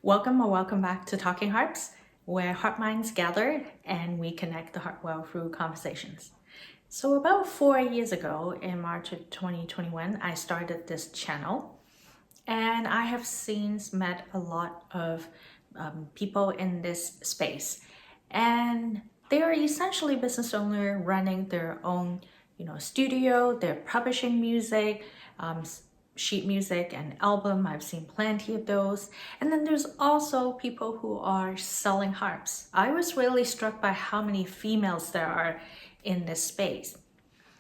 Welcome or welcome back to Talking Harps, where harp minds gather and we connect the harp world through conversations. So about 4 years ago, in March of 2021, I started this channel, and I have since met a lot of people in this space, and they are essentially business owner running their own, studio. They're publishing music, sheet music and album. I've seen plenty of those. And then there's also people who are selling harps. I was really struck by how many females there are in this space.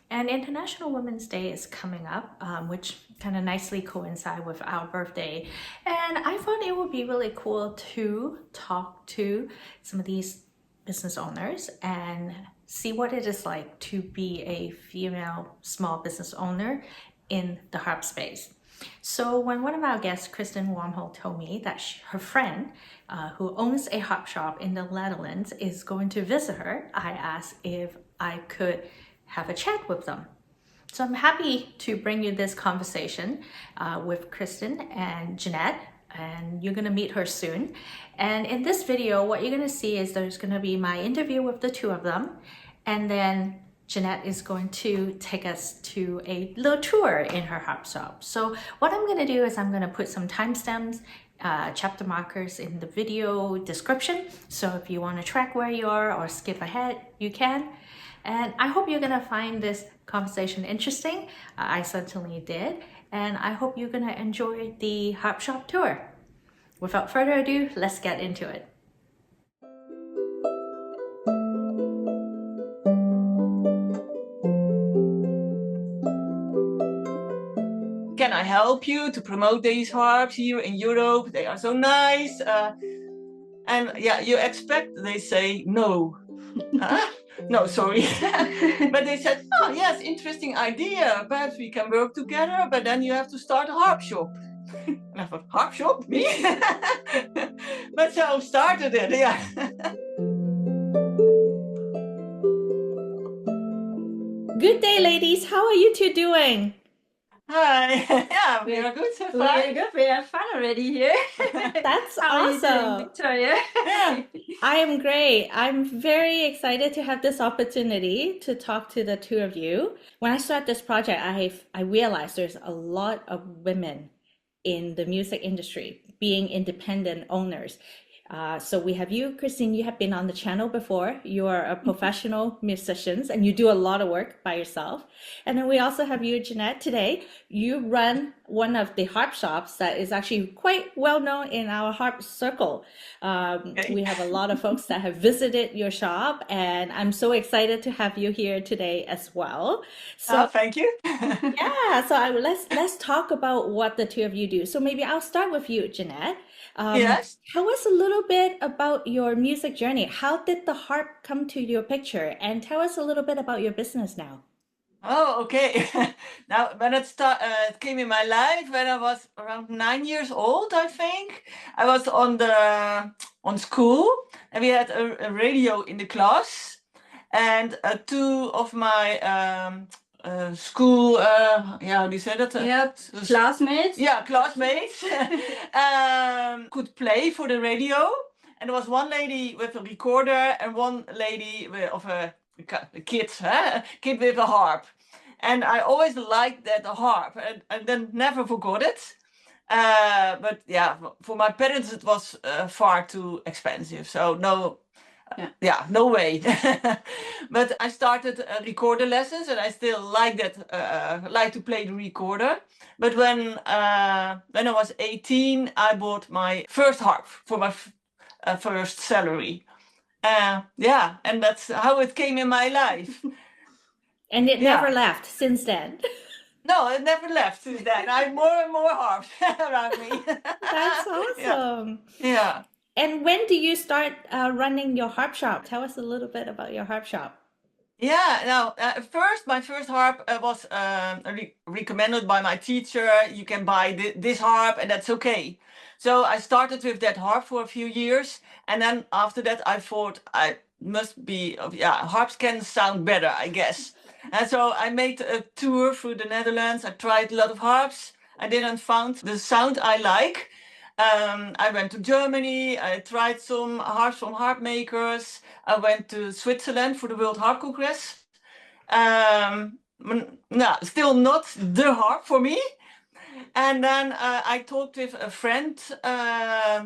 And International Women's Day is coming up, which kind of nicely coincide with our birthday. And I thought it would be really cool to talk to some of these business owners and see what it is like to be a female small business owner in the harp space. So when one of our guests, Kristine Warmhold, told me that her friend who owns a harp shop in the Netherlands is going to visit her, I asked if I could have a chat with them. So I'm happy to bring you this conversation with Kristine and Jeanette, and you're going to meet her soon. And in this video, what you're going to see is there's going to be my interview with the two of them, and then Jeanette is going to take us to a little tour in her harp shop. So what I'm going to do is I'm going to put some timestamps, chapter markers in the video description. So if you want to track where you are or skip ahead, you can. And I hope you're going to find this conversation interesting. I certainly did. And I hope you're going to enjoy the harp shop tour. Without further ado, let's get into it. Can I help you to promote these harps here in Europe? They are so nice. And yeah, you expect they say no. No, sorry. But they said, oh yes, interesting idea. Perhaps we can work together, but then you have to start a harp shop. And I thought, harp shop? Me? But so I started it, yeah. Good day, ladies. How are you two doing? Hi. Yeah, we are good so far. We're good. We have fun already here. That's How are you doing, awesome. Victoria? Yeah. I am great. I'm very excited to have this opportunity to talk to the two of you. When I started this project, I realized there's a lot of women in the music industry being independent owners. So we have you, Kristine. You have been on the channel before. You are a professional musician and you do a lot of work by yourself. And then we also have you, Jeanette, today. You run one of the harp shops that is actually quite well known in our harp circle. We have a lot of folks that have visited your shop, and I'm so excited to have you here today as well. So Thank you. yeah, so let's talk about what the two of you do. So maybe I'll start with you, Jeanette. Yes. Tell us a little bit about your music journey. How did the harp come to your picture? And tell us a little bit about your business now. Oh, okay. Now, when it came in my life when I was around 9 years old, I think. I was on school, and we had a radio in the class, and two of my school, how do you say that? Yep, classmates. Yeah, classmates could play for the radio, and there was one lady with a recorder and one lady of a kid with a harp. And I always liked that harp, and then never forgot it. But yeah, for my parents it was far too expensive, so no. No way. But I started recorder lessons, and I still like that. Like to play the recorder. But when I was 18, I bought my first harp for my first salary. And that's how it came in my life. And it never left since then. No, it never left since then. I have more and more harps around me. That's awesome. Yeah. And when do you start running your harp shop? Tell us a little bit about your harp shop. Yeah, now, my first harp was recommended by my teacher. You can buy this harp, and that's okay. So I started with that harp for a few years, and then after that I thought I must be, harps can sound better, I guess. And so I made a tour through the Netherlands. I tried a lot of harps. I didn't find the sound I like. I went to Germany. I tried some harps from harp makers. I went to Switzerland for the World Harp Congress. No, still not the harp for me. And then I talked with a friend.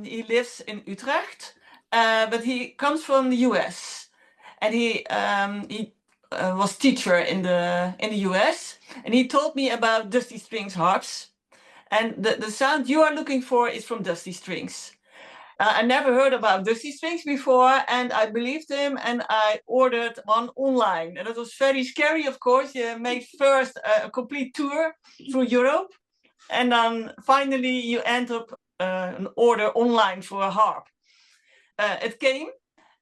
He lives in Utrecht, but he comes from the US, and he was teacher in the US, and he told me about Dusty Strings harps. And the sound you are looking for is from Dusty Strings. I never heard about Dusty Strings before, and I believed him, and I ordered one online. And it was very scary, of course. You make first a complete tour through Europe, and then finally you end up an order online for a harp. It came.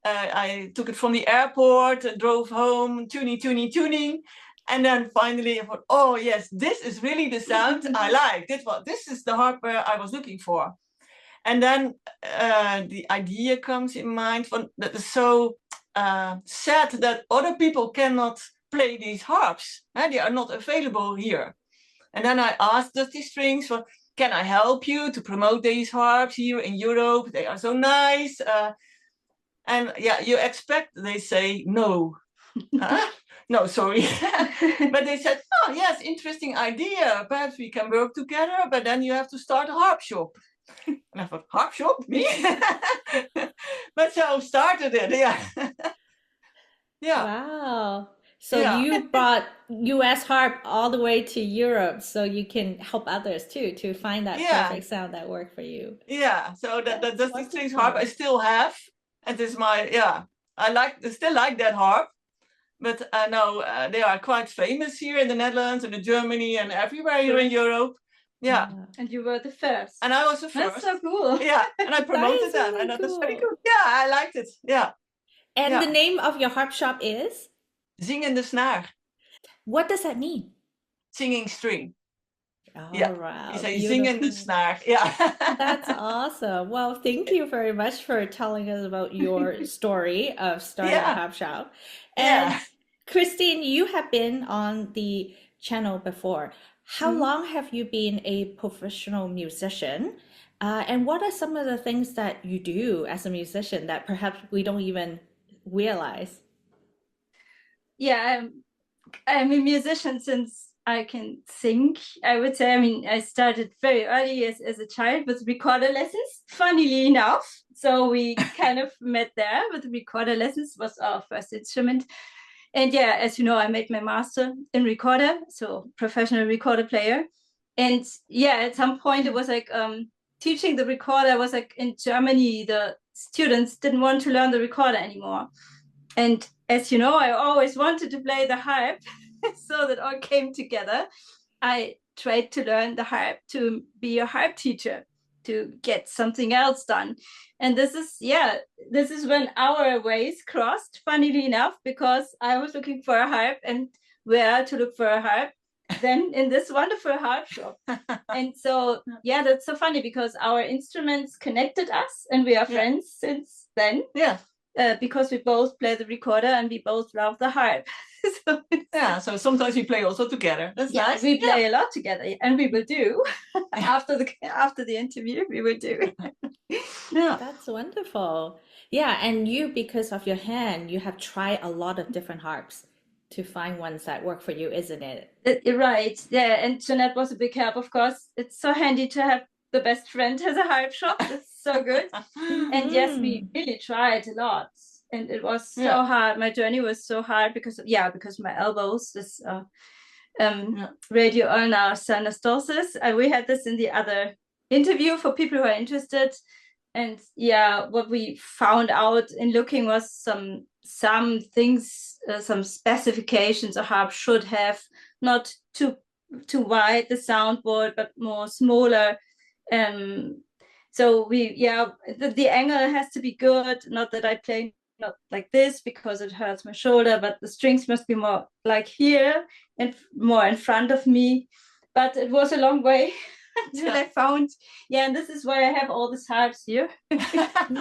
I took it from the airport, drove home, tuning. And then finally I thought, oh yes, this is really the sound I like. This is the harp I was looking for. And then the idea comes in mind that is so sad that other people cannot play these harps. They are not available here. And then I asked Dusty Strings, well, can I help you to promote these harps here in Europe? They are so nice. And yeah, you expect they say no. No, sorry. But they said, oh yes, interesting idea. Perhaps we can work together, but then you have to start a harp shop. And I thought, harp shop? Me? But so started it, yeah. Yeah. Wow. So you brought US harp all the way to Europe so you can help others too to find that perfect sound that worked for you. Yeah, so the Dusty Strings harp I still have. And it's my, I still like that harp. But I know they are quite famous here in the Netherlands and in Germany and everywhere here in Europe. Yeah. And you were the first. And I was the first. That's so cool. Yeah. And I promoted them. Really and that was very cool. Yeah, I liked it. Yeah. And the name of your harp shop is? Zingende Snaar. What does that mean? Singing string. All right. You say Zingende Snaar. Yeah. That's awesome. Well, thank you very much for telling us about your story of starting a harp shop. And Kristine, you have been on the channel before. How long have you been a professional musician? And what are some of the things that you do as a musician that perhaps we don't even realize? Yeah, I'm a musician since I can sing, I would say. I mean, I started very early as a child with recorder lessons, funnily enough. So we kind of met there with recorder lessons, was our first instrument. And yeah, as you know, I made my master in recorder, so professional recorder player. And yeah, at some point it was like teaching the recorder was like in Germany, the students didn't want to learn the recorder anymore. And as you know, I always wanted to play the harp. So that all came together. I tried to learn the harp to be a harp teacher, to get something else done. And this is when our ways crossed, funnily enough, because I was looking for a harp, and where to look for a harp? Then in this wonderful harp shop. And so, yeah, that's so funny because our instruments connected us and we are friends since then. Yeah. Because we both play the recorder and we both love the harp. So sometimes we play also together. That's nice. We play a lot together, and we will do after the interview. We will do. That's wonderful. Yeah, and you, because of your hand, you have tried a lot of different harps to find ones that work for you, isn't it? Right. Yeah, and Jeanette was a big help. Of course, it's so handy to have the best friend has a harp shop. It's so good. And yes, we really tried a lot. And it was so hard. My journey was so hard because my elbows, this radio ulnar synostosis. We had this in the other interview for people who are interested. And what we found out in looking was some things, some specifications a harp should have, not too wide the soundboard, but more smaller. So the angle has to be good. Not that I play not like this because it hurts my shoulder, but the strings must be more like here and more in front of me. But it was a long way until I found, and this is why I have all these harps here.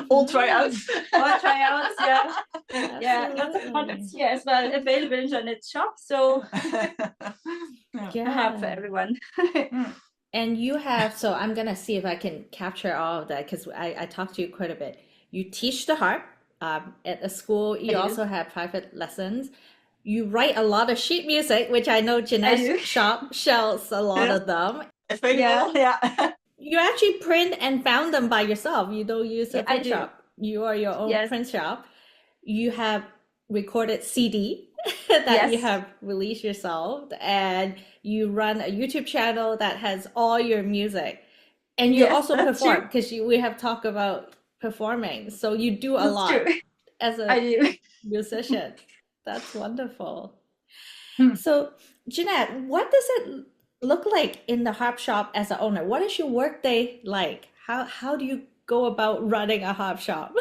All tryouts. All tryouts, lots of products here as well available in Jeanette's shop. So I have for everyone. And you have, so I'm gonna see if I can capture all of that because I talked to you quite a bit. You teach the harp at a school. I You do. also have private lessons. You write a lot of sheet music, which I know I do. Jeanette's shop sells a lot Yeah, of them. available. Yeah. You actually print and found them by yourself. You don't use a Yeah, I print do. shop. You are your own Yes. print shop. You have recorded CD that you Yes. have released yourself, and you run a YouTube channel that has all your music. And you Yes, also that's true. perform because we have talked about performing. So you do a That's lot true. as I a do. musician. That's wonderful. Hmm. So, Jeanette, what does it look like in the harp shop as an owner? What is your workday like? How do you go about running a harp shop?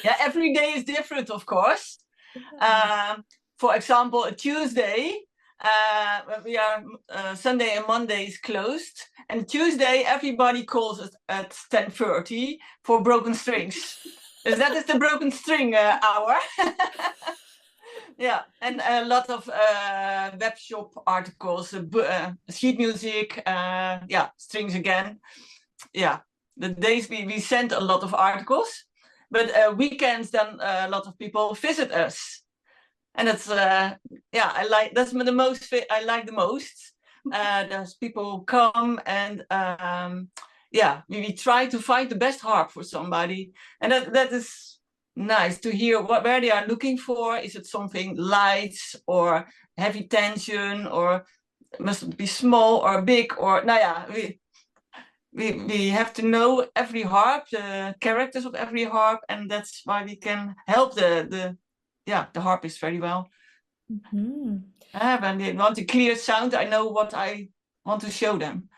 Yeah, every day is different, of course. For example, a Tuesday, when we are Sunday and Monday is closed, and Tuesday everybody calls us at 10:30 for broken strings. Dus that is the broken string hour. Yeah, and a lot of web shop articles, sheet music, yeah, strings again. Yeah, the days we send a lot of articles, but weekends then a lot of people visit us, and it's yeah, I like that's the most I like the most. There's people come and yeah, we try to find the best harp for somebody, and that is nice to hear where they are looking for. Is it something light or heavy tension, or must it be small or big, or nou ja, we have to know every harp, the characters of every harp, and that's why we can help the harpist very well. When they want a clear sound, I know what I want to show them.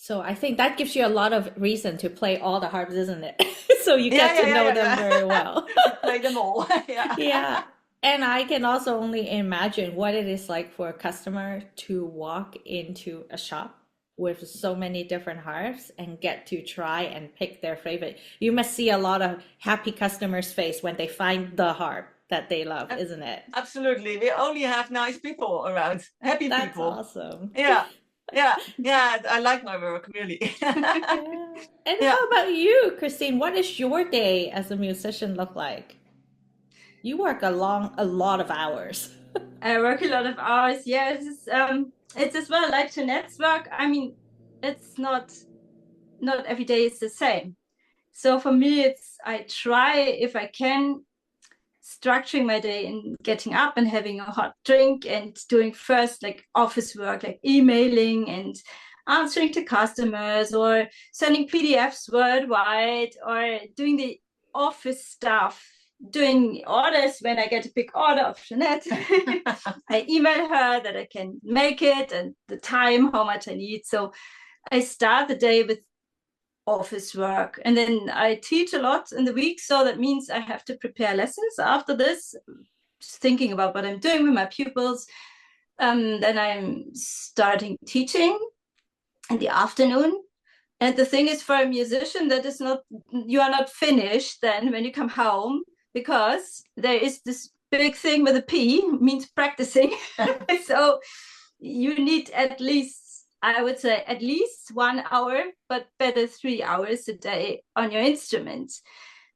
So I think that gives you a lot of reason to play all the harps, isn't it? So you get to know them very well. Play them all. Yeah. Yeah. And I can also only imagine what it is like for a customer to walk into a shop with so many different harps and get to try and pick their favorite. You must see a lot of happy customers' face when they find the harp that they love, isn't it? Absolutely. We only have nice people around, happy That's people. awesome. Yeah. I like my work, really. Yeah. And Yeah. how about you, Kristine? What does your day as a musician look like? You work a lot of hours. I work a lot of hours. Yeah, it's as well like Jeanette's work. I mean, it's not every day is the same. So for me, I try if I can structuring my day and getting up and having a hot drink and doing first like office work, like emailing and answering to customers or sending PDFs worldwide or doing the office stuff, doing orders when I get a big order of Jeanette. I email her that I can make it and the time, how much I need. So I start the day with office work, and then I teach a lot in the week, so that means I have to prepare lessons after this, just thinking about what I'm doing with my pupils. Then I'm starting teaching in the afternoon, and the thing is, for a musician, that is not, you are not finished then when you come home, because there is this big thing with a P, means practicing. So you need at least, I would say, at least 1 hour, but better 3 hours a day on your instrument.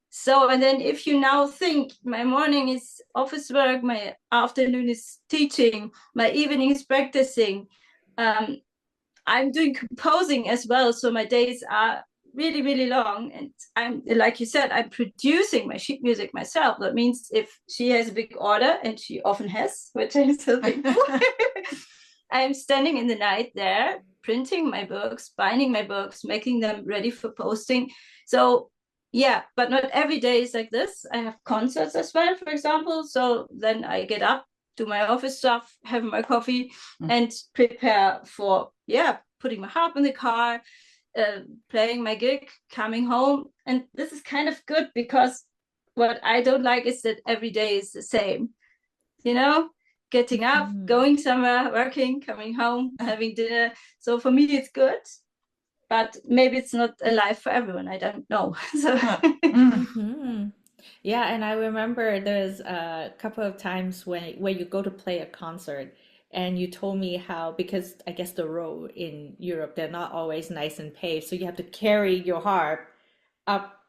So, and then if you now think my morning is office work, my afternoon is teaching, my evening is practicing, I'm doing composing as well. So my days are really, really long. And I'm, like you said, I'm producing my sheet music myself. That means if she has a big order, and she often has, which I'm so thankful, I'm standing in the night there, printing my books, binding my books, making them ready for posting. So yeah, but not every day is like this. I have concerts as well, for example. So then I get up, do my office stuff, have my coffee, and prepare for, putting my harp in the car, playing my gig, coming home. And this is kind of good, because what I don't like is that every day is the same, getting up, going somewhere, working, coming home, having dinner. So for me, it's good, but maybe it's not a life for everyone. I don't know. So. Yeah, and I remember there's a couple of times when you go to play a concert and you told me how, because I guess the road in Europe, they're not always nice and paved, so you have to carry your harp up,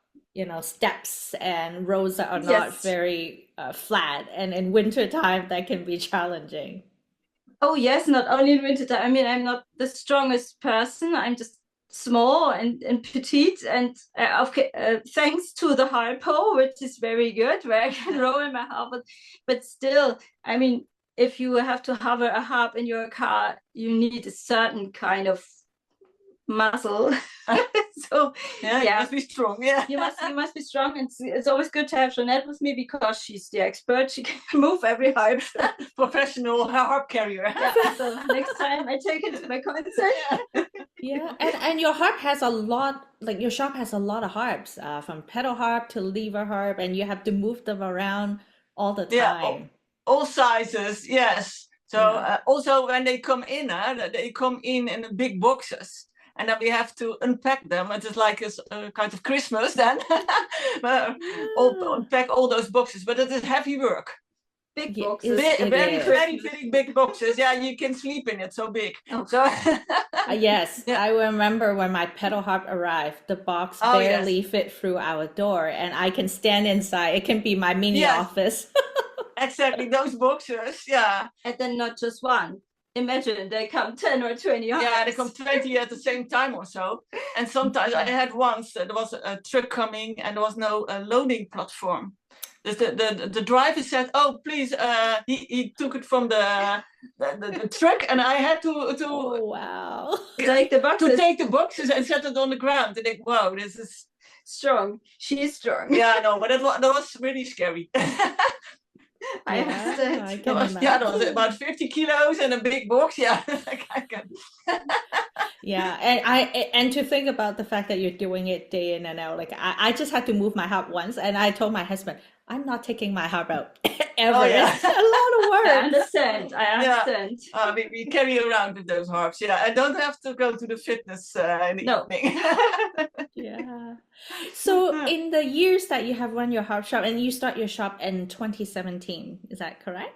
steps and roads that are not Yes. very flat, and in winter time that can be challenging. Oh yes, not only in winter time. I mean, I'm not the strongest person. I'm just small and petite, and thanks to the harpo, which is very good, where I can roll in my harp, but still, I mean, if you have to have a harp in your car, you need a certain kind of muscle. So You must be strong. Yeah, you must be strong, and it's always good to have Jeanette with me because she's the expert. She can move every harp. Professional harp carrier. Yeah, so next time I take it to my concert. Yeah, and your harp has a lot, like your shop has a lot of harps, from pedal harp to lever harp, and you have to move them around all the time. All sizes, yes. So also when they come in in big boxes. And then we have to unpack them. It is like a kind of Christmas then. Unpack all those boxes. But it is heavy work. Big boxes. Very big boxes. Yeah, you can sleep in it, so big. Oh. So yes, I remember when my pedal harp arrived, the box barely fit through our door, and I can stand inside. It can be my mini office. Exactly, those boxes, yeah. And then not just one. Imagine they come 10 or 20 harps. Yeah, they come 20 at the same time or so. And sometimes I had once, there was a truck coming and there was no loading platform. The driver said, "Oh, please," he took it from the truck, and I had to oh, wow. take the boxes and set it on the ground. And think, wow, this is strong. She is strong. Yeah, I know, but that was really scary. I understand. That was about 50 kilos and a big box. Yeah, yeah, and to think about the fact that you're doing it day in and out, like I just had to move my harp once, and I told my husband, I'm not taking my harp out ever. Oh, yeah. It's a lot of work. I understand. Yeah. We carry around with those harps. Yeah, I don't have to go to the fitness in the evening. Yeah. So in the years that you have run your harp shop, and you start your shop in 2017, is that correct?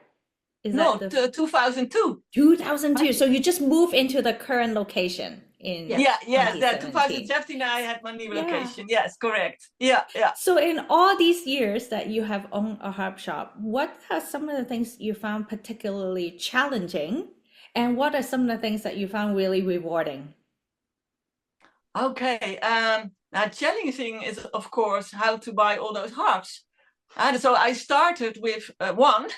No, 2002. 2002. So you just moved into the current location in 2017 I had my new location. Yes, correct. Yeah. So in all these years that you have owned a harp shop, what are some of the things you found particularly challenging, and what are some of the things that you found really rewarding? Okay. Now challenging is, of course, how to buy all those harps. And so I started with one,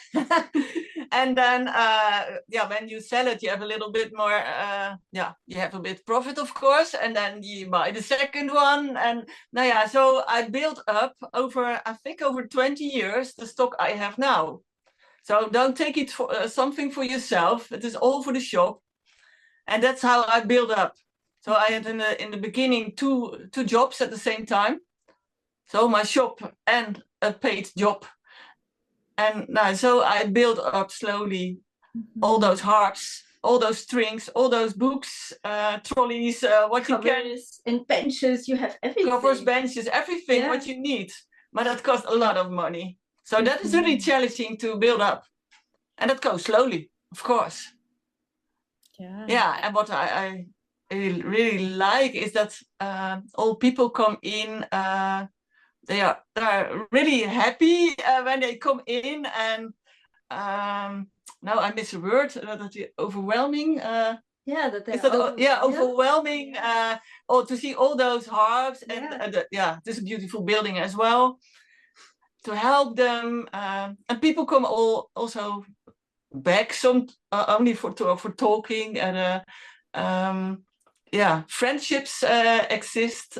and then when you sell it, you have a little bit more. You have a bit profit, of course, and then you buy the second one, and so I built up over 20 years the stock I have now. So don't take it for something for yourself. It is all for the shop, and that's how I build up. So I had in the beginning two jobs at the same time. So my shop and a paid job. And so I built up slowly all those harps, all those strings, all those books, trolleys, what covers, you can. And benches, you have everything. Covers, benches, everything, what you need. But that costs a lot of money. So that is really challenging to build up. And that goes slowly, of course. Yeah, and what I really like is that all people come in, they are really happy when they come in, and now I miss a word, overwhelming. Overwhelming. To see all those harps, and this is a beautiful building as well. To help them, and people come also back some only for talking, and friendships exist.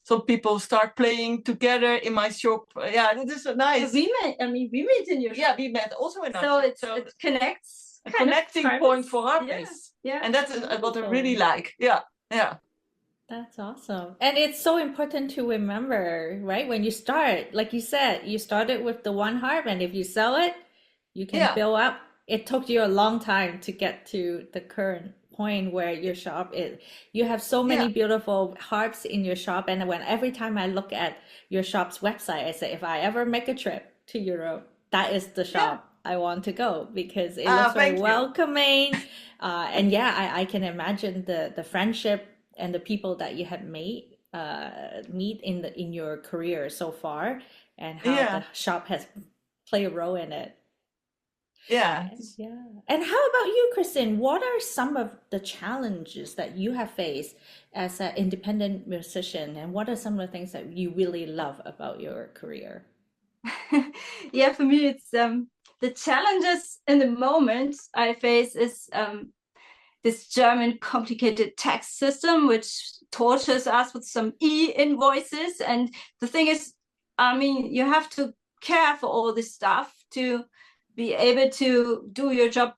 Some people start playing together in my shop. It is nice. We met in your shop. Yeah, we met also in our shop. So it connects. A connecting point for harpists. Yeah. And that's what I really like. Yeah. That's awesome. And it's so important to remember, right? When you start, like you said, you started with the one harp, and if you sell it, you can build up. It took you a long time to get to the current point where your shop is. You have so many beautiful harps in your shop, and every time I look at your shop's website, I say, if I ever make a trip to Europe, that is the shop I want to go because it looks very Thank you. welcoming. And yeah, I can imagine the friendship and the people that you have made meet in your career so far, and how Yeah, the shop has played a role in it. yeah. Yeah. And how about you, Kristen? What are some of the challenges that you have faced as an independent musician, and what are some of the things that you really love about your career? Yeah, for me, it's the challenges in the moment I face is this German complicated tax system, which tortures us with some e-invoices. And the thing is, I mean, you have to care for all this stuff to be able to do your job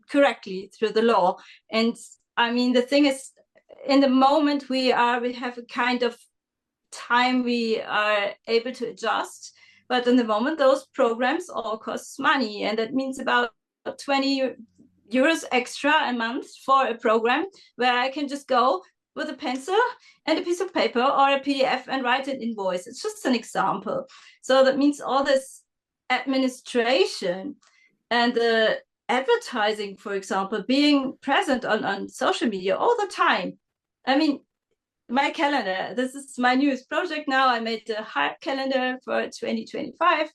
correctly through the law. And I mean, the thing is, in the moment we have a kind of time we are able to adjust, but in the moment those programs all cost money, and that means about 20 euros extra a month for a program where I can just go with a pencil and a piece of paper or a PDF and write an invoice. It's just an example. So that means all this administration and the advertising, for example, being present on social media all the time. I mean, my calendar, this is my newest project now. I made the harp calendar for 2025.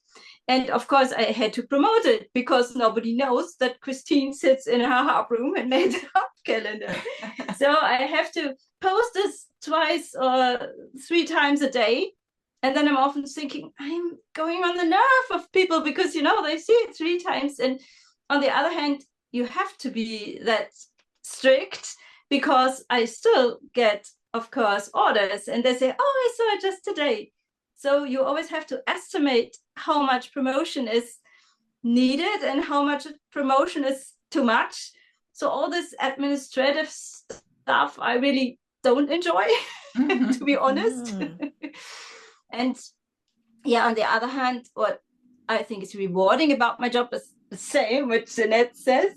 And of course, I had to promote it because nobody knows that Kristine sits in her harp room and made the harp calendar. So I have to post this twice or 3 times a day. And then I'm often thinking, I'm going on the nerve of people because, you know, they see it 3 times. And on the other hand, you have to be that strict because I still get, of course, orders, and they say, oh, I saw it just today. So you always have to estimate how much promotion is needed and how much promotion is too much. So all this administrative stuff I really don't enjoy, to be honest. And yeah, on the other hand, what I think is rewarding about my job is the same, what Jeanette says,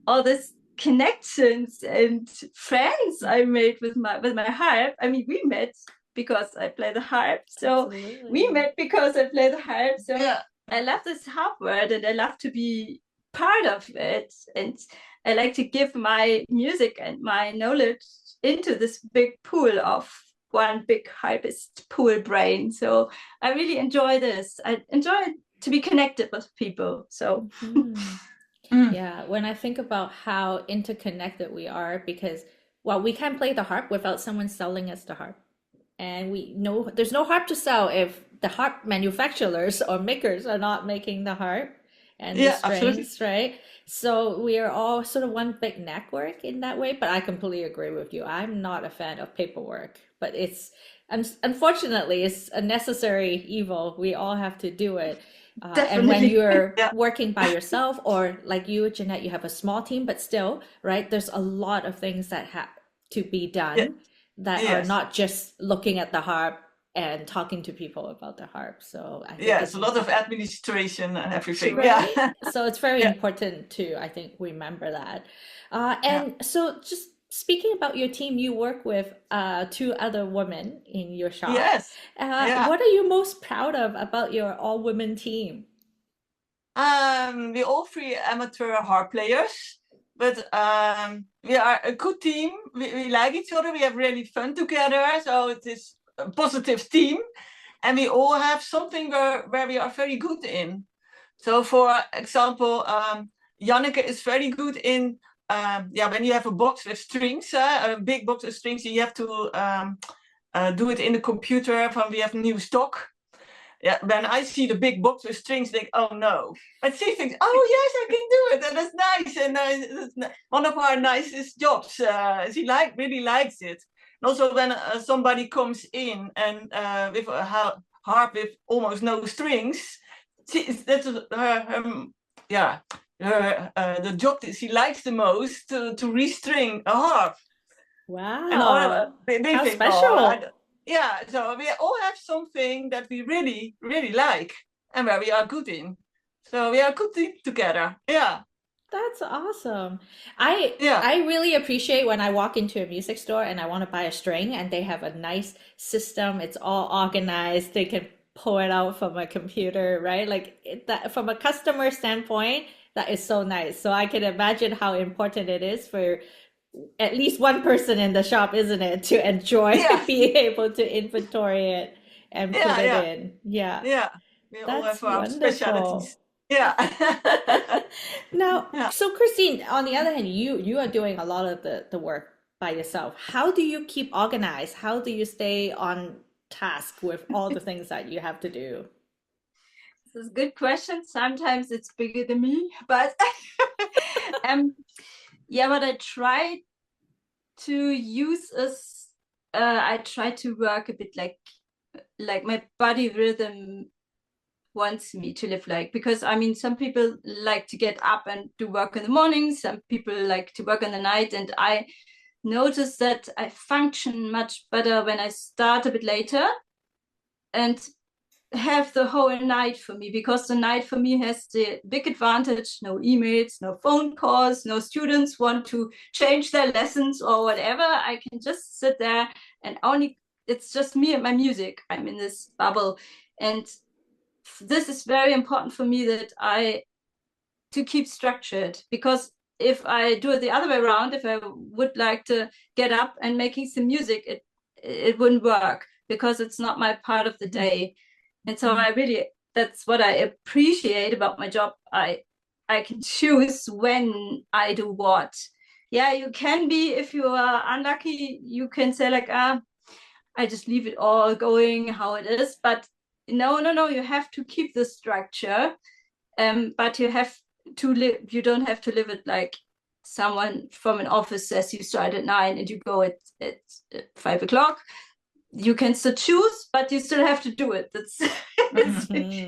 all this connections and friends I made with my harp. I mean, we met because I play the harp. So Absolutely. we met because I play the harp. So Yeah. I love this harp world and I love to be part of it. And I like to give my music and my knowledge into this big pool of one big harpist pool brain. So I really enjoy this. I enjoy to be connected with people. So Yeah, when I think about how interconnected we are, because well, we can't play the harp without someone selling us the harp. And we know there's no harp to sell if the harp manufacturers or makers are not making the harp and the Yeah, absolutely. strings, right? So we are all sort of one big network in that way. But I completely agree with you. I'm not a fan of paperwork, but it's unfortunately it's a necessary evil. We all have to do it. And when Definitely. you're Yeah. working by yourself, or like you, Jeanette, you have a small team, but still, right, there's a lot of things that have to be done Yeah. that are Yes. not just looking at the harp and talking to people about the harp. So I think Yeah, it's it's a lot of administration and everything. right. Yeah. So it's very Yeah. important to, I think, remember that. Yeah. And so just speaking about your team, you work with 2 other women in your shop. Yes. Yeah. What are you most proud of about your all-women team? We're all 3 amateur harp players, but we are a good team. We like each other. We have really fun together. So it is a positive team. And we all have something where we are very good in. So for example, Janneke is very good in, when you have a box with strings, a big box of strings, you have to do it in the computer when we have new stock. Yeah, when I see the big box with strings, I think, oh no. But she thinks, oh yes, I can do it, and that's nice. And that's one of our nicest jobs. She really likes it. And also when somebody comes in and with a harp with almost no strings, that's the job that she likes the most, to restring a harp. And Wow. they How think, special. yeah, so we all have something that we really, really like and where we are good in. So we are a good team together. Yeah. That's awesome. Yeah. I really appreciate when I walk into a music store and I want to buy a string and they have a nice system. It's all organized. They can pull it out from a computer, right? Like that from a customer standpoint, that is so nice. So I can imagine how important it is for at least one person in the shop, isn't it, to enjoy Yeah, being able to inventory it and put yeah, it yeah, in. Yeah, yeah. We all that's have our wonderful. specialties. Yeah. Now, Yeah. so Christine, on the other hand, you are doing a lot of the work by yourself. How do you keep organized? How do you stay on task with all the things that you have to do? This is a good question. Sometimes it's bigger than me, but um, yeah, what I try to use is I try to work a bit like my body rhythm wants me to live like, because I mean some people like to get up and do work in the morning, some people like to work in the night, and I notice that I function much better when I start a bit later and have the whole night for me, because the night for me has the big advantage: no emails, no phone calls, no students want to change their lessons or whatever. I can just sit there and only it's just me and my music. I'm in this bubble, and this is very important for me that I to keep structured, because if I do it the other way around, if I would like to get up and making some music, it wouldn't work because it's not my part of the day. And so I really, that's what I appreciate about my job. I can choose when I do what. Yeah, you can be, if you are unlucky, you can say like, I just leave it all going how it is. But no, you have to keep the structure. But you have to live, you don't have to live it like someone from an office says you start at 9 and you go at 5 o'clock. You can still choose, but you still have to do it. That's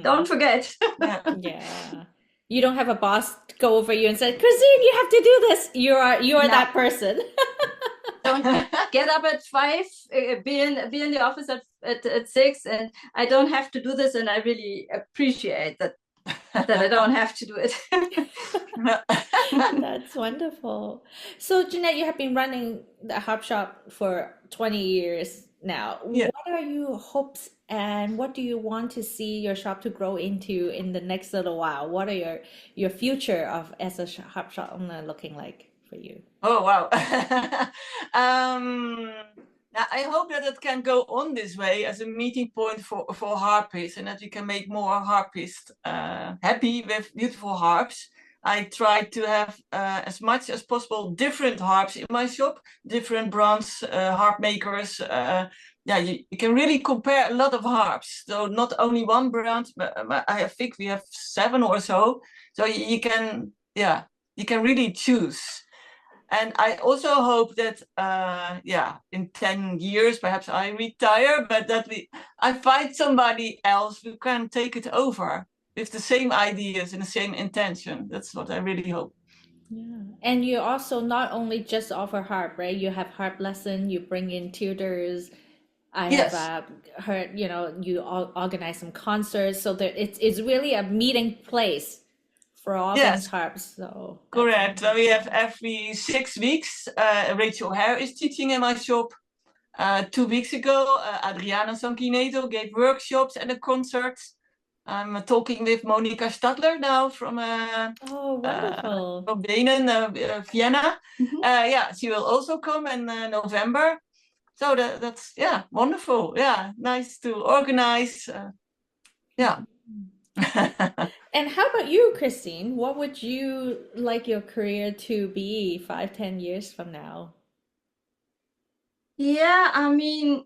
don't forget. Yeah. You don't have a boss go over you and say, Christine, you have to do this. You are No. that person. Don't get up at 5, be in the office at 6, and I don't have to do this, and I really appreciate that I don't have to do it. That's wonderful. So, Jeanette, you have been running the harp shop for 20 years now. Yeah. What are your hopes and what do you want to see your shop to grow into in the next little while? What are your future of as a harp shop owner looking like for you? Oh, wow. Now I hope that it can go on this way as a meeting point for harpists, and that we can make more harpists happy with beautiful harps. I try to have as much as possible different harps in my shop, different brands, harp makers. Yeah, you can really compare a lot of harps. So not only one brand, but I think we have 7 or so. So you can, yeah, you can really choose. And I also hope that, in 10 years, perhaps I retire, but that I find somebody else who can take it over with the same ideas and the same intention. That's what I really hope. Yeah. And you also not only just offer harp, right? You have harp lesson, you bring in tutors. I have Yes, heard, you organize some concerts. So there, it's really a meeting place for all things yes, harps. So that's correct. So we wonderful. have every 6 weeks, Rachel Hare is teaching in my shop. 2 weeks ago, Adriana Sanguineto gave workshops and a concert. I'm talking with Monica Stadler now from Oh, wonderful. Benen, Vienna. Mhm. Yeah, she will also come in November. So that's wonderful. Yeah, nice to organize. Yeah. And how about you, Christine? What would you like your career to be 5, 10 years from now? Yeah, I mean,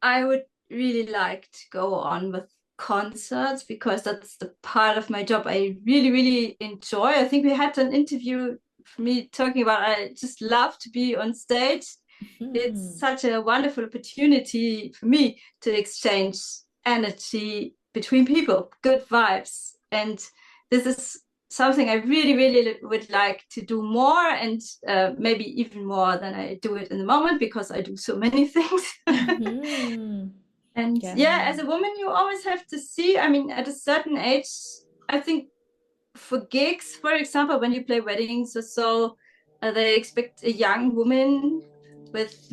I would really like to go on with concerts because that's the part of my job I really, really enjoy. I think we had an interview for me talking about I just love to be on stage. It's Hmm. such a wonderful opportunity for me to exchange energy between people, good vibes. And this is something I really, really would like to do more, and maybe even more than I do it in the moment because I do so many things. Hmm. And yeah, Yeah. as a woman, you always have to see. I mean, at a certain age, I think for gigs, for example, when you play weddings or so, they expect a young woman with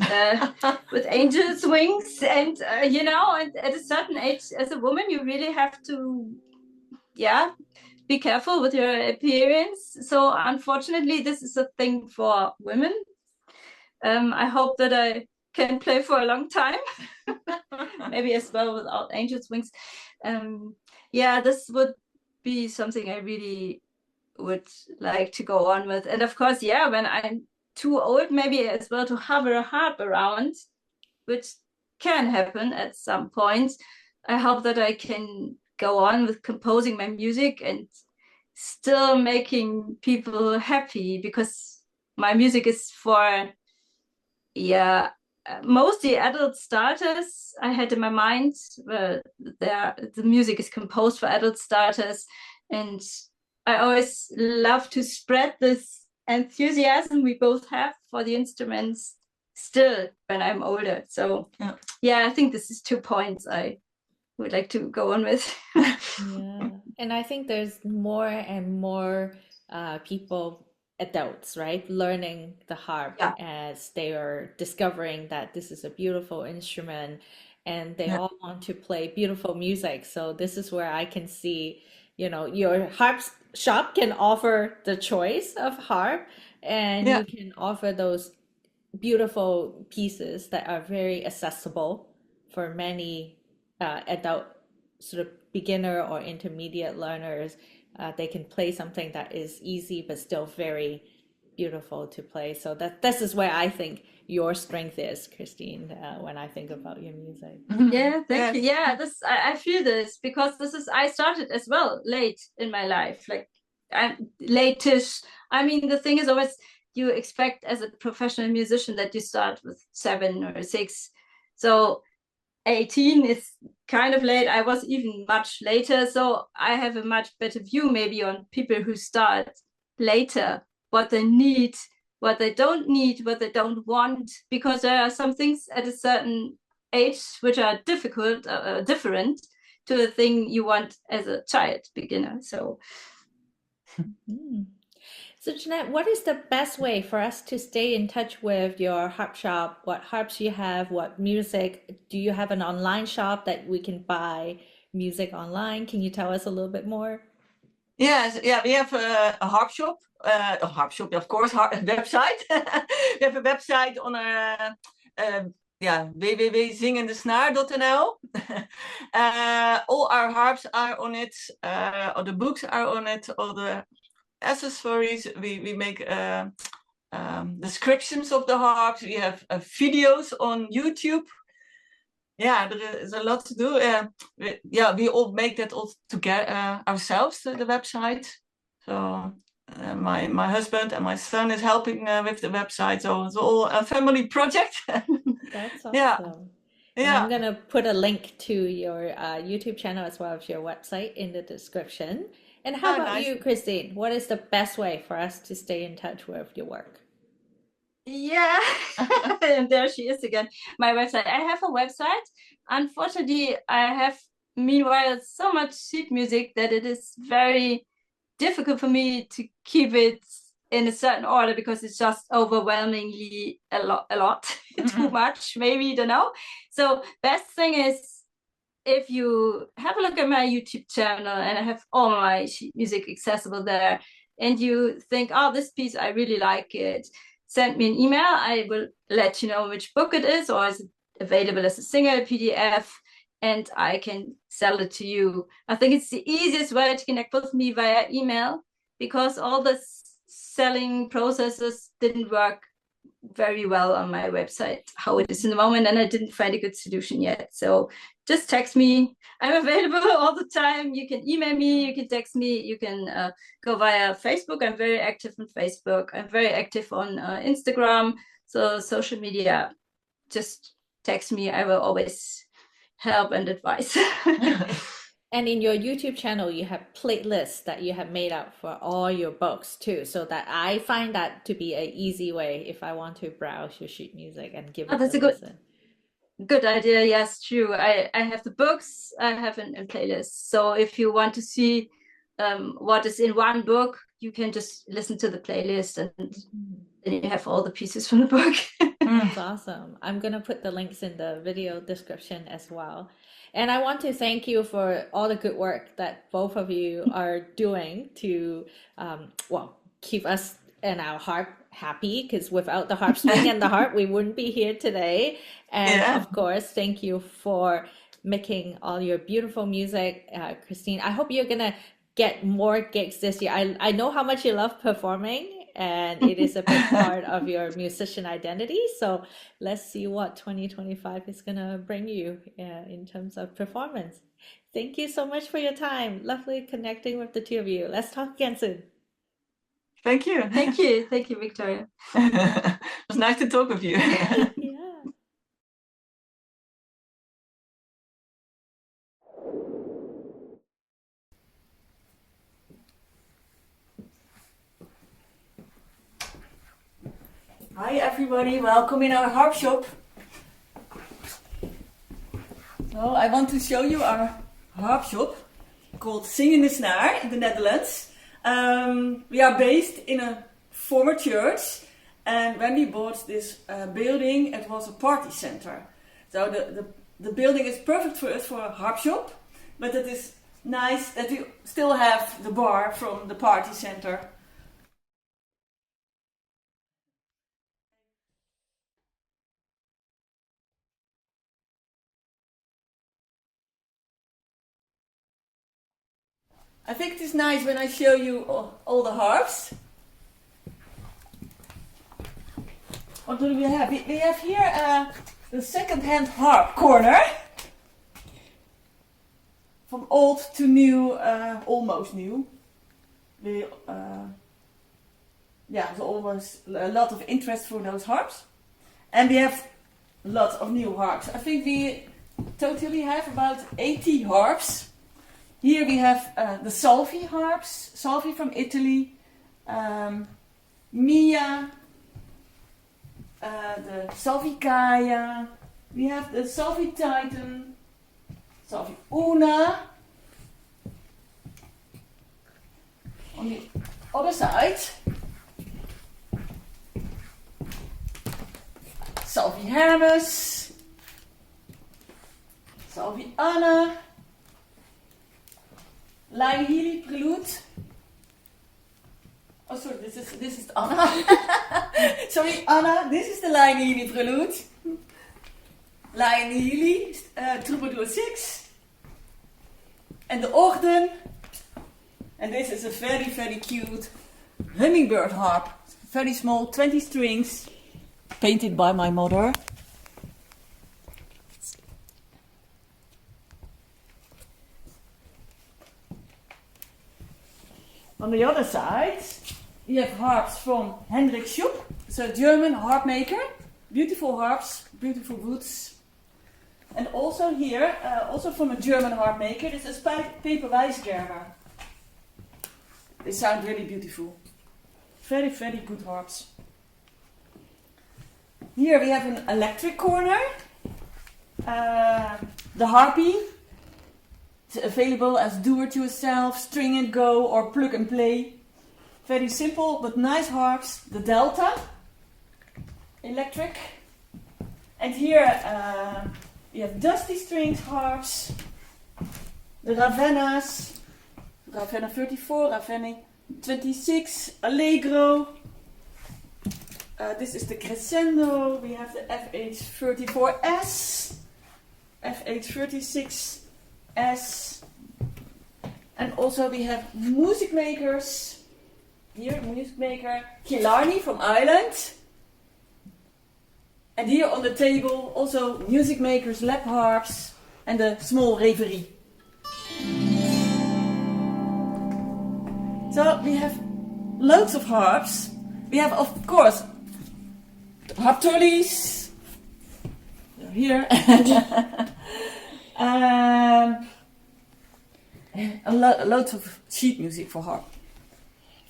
angel's wings, and you know, and at a certain age as a woman, you really have to, be careful with your appearance. So unfortunately, this is a thing for women. I hope that I can play for a long time, maybe as well without angel's wings. This would be something I really would like to go on with. And of course, when I'm too old, maybe as well to hover a harp around, which can happen at some point. I hope that I can go on with composing my music and still making people happy, because my music is for mostly adult starters. I had in my mind the music is composed for adult starters, and I always love to spread this enthusiasm we both have for the instruments still when I'm older. So I think this is 2 points I would like to go on with. And I think there's more and more people, adults, right, learning the harp as they are discovering that this is a beautiful instrument, and they all want to play beautiful music. So this is where I can see, your harp shop can offer the choice of harp, and you can offer those beautiful pieces that are very accessible for many adult sort of beginner or intermediate learners. They can play something that is easy but still very beautiful to play. So this is where I think your strength is, Kristine, when I think about your music. Thank you. I feel this, because I started as well late in my life, like I'm late-ish. I mean, the thing is always, you expect as a professional musician that you start with 7 or 6. So 18 is kind of late. I was even much later. So I have a much better view maybe on people who start later, what they need, what they don't need, what they don't want, because there are some things at a certain age which are difficult, different to the thing you want as a child beginner. So. So Jeanette, what is the best way for us to stay in touch with your harp shop? What harps you have? What music? Do you have an online shop that we can buy music online? Can you tell us a little bit more? Yes, we have a harp shop. Of course, website. We have a website on our www.zingendesnaar.nl. All our harps are on it. All the books are on it. All the accessories. We make descriptions of the harps. We have videos on YouTube. There is a lot to do. We all make that all together ourselves, the website. So my husband and my son is helping with the website. So it's all a family project. That's awesome. And I'm going to put a link to your YouTube channel as well as your website in the description. And how about you, Kristine? What is the best way for us to stay in touch with your work? And there she is again. My website. I have a website. Unfortunately, I have meanwhile so much sheet music that it is very difficult for me to keep it in a certain order, because it's just overwhelmingly a lot too much, maybe, don't know. So best thing is, if you have a look at my YouTube channel, and I have all my sheet music accessible there, and you think, oh, this piece, I really like it, send me an email. I will let you know which book it is, or is it available as a single PDF, and I can sell it to you. I think it's the easiest way to connect with me via email, because all the selling processes didn't work very well on my website, how it is in the moment, and I didn't find a good solution yet. So just text me. I'm available all the time. You can email me, you can text me, you can go via Facebook. I'm very active on Facebook. I'm very active on Instagram. So social media, just text me. I will always help and advise. And in your YouTube channel, you have playlists that you have made out for all your books too. So that I find that to be an easy way if I want to browse your sheet music and give it a listen. Good idea. Yes, true. I have the books. I have in playlists. So if you want to see what is in one book, you can just listen to the playlist, and then you have all the pieces from the book. That's awesome. I'm going to put the links in the video description as well. And I want to thank you for all the good work that both of you are doing to, well, keep us and our harp happy, because without the harp string and the harp, we wouldn't be here today. And Yeah. of course, thank you for making all your beautiful music, Kristine. I hope you're going to get more gigs this year. I know how much you love performing, and it is a big part of your musician identity. So let's see what 2025 is going to bring you in terms of performance. Thank you so much for your time. Lovely connecting with the two of you. Let's talk again soon. Thank you. Thank you. Thank you, Victoria. It was nice to talk with you. Yeah. Hi everybody, welcome in our harp shop. So I want to show you our harp shop called Zingende Snaar in the Netherlands. We are based in a former church, and when we bought this building, it was a party center. So the building is perfect for us for a harp shop, but it is nice that we still have the bar from the party center. I think it is nice when I show you all the harps. What do we have? We have here the second-hand harp corner. From old to new, almost new. There's always a lot of interest for those harps. And we have lots of new harps. I think we totally have about 80 harps. Here we have the Salvi harps, Salvi from Italy, Mia, the Salvi Kaya, we have the Salvi Titan, Salvi Una. On the other side, Salvi Hermes, Salvi Anna, Line Healy Prelude. Oh, sorry, this is Anna. Sorry, Anna, this is the Line Healy Prelude. Line Healy, Troubadour 6. And the Ogden. And this is a very, very cute hummingbird harp. Very small, 20 strings. Painted by my mother. On the other side, we have harps from Hendrik Schupp, so a German harp maker. Beautiful harps, beautiful woods. And also here, also from a German harp maker, this is Peper Weisgerber. They sound really beautiful. Very, very good harps. Here we have an electric corner. The Harpy. It's available as do-it-yourself, string and go, or plug and play. Very simple but nice harps. The Delta, electric. And here we have dusty strings harps. The Ravennas, Ravenna 34, Ravenna 26, Allegro. This is the Crescendo. We have the FH34S, FH36. And also we have music makers. Here, music maker Killarney from Ireland. And here on the table also music makers, lap harps, and the small reverie. So we have loads of harps. We have, of course, harp trolleys. They're here. Loads of sheet music for harp.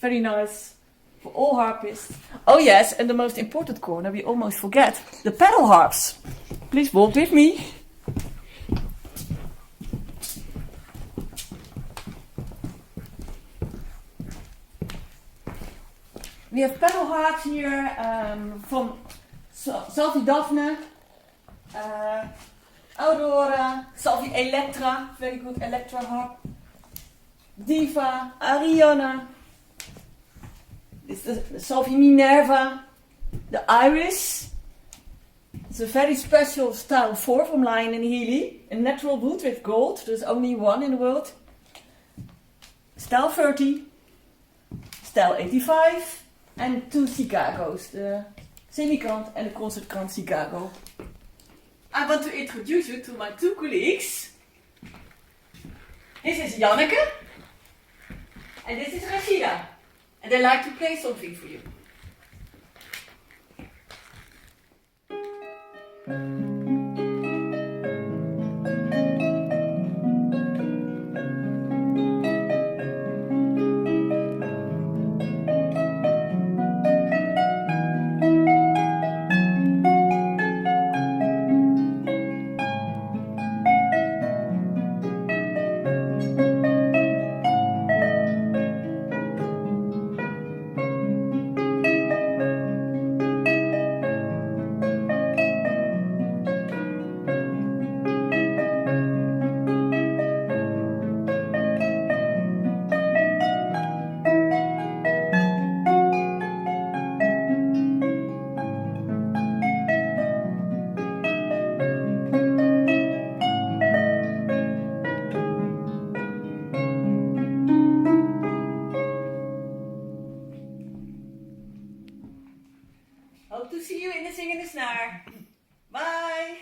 Very nice for all harpists. Oh yes, and the most important corner we almost forget, the pedal harps. Please walk with me. We have pedal harps here from Salvi Daphne, Aurora, Salvi Electra, very good Electra harp, Diva, Ariana, this is the Salvi Minerva, the Iris. It's a very special style 4 from Lion and Healy, a natural wood with gold. There's only one in the world. Style 30, style 85, and 2 Chicagos, the Semicant and the Concertkrant Chicago. I want to introduce you to my 2 colleagues. This is Janneke, and this is Rashida, and they like to play something for you. Hope to see you in the Zingende Snaar. Bye!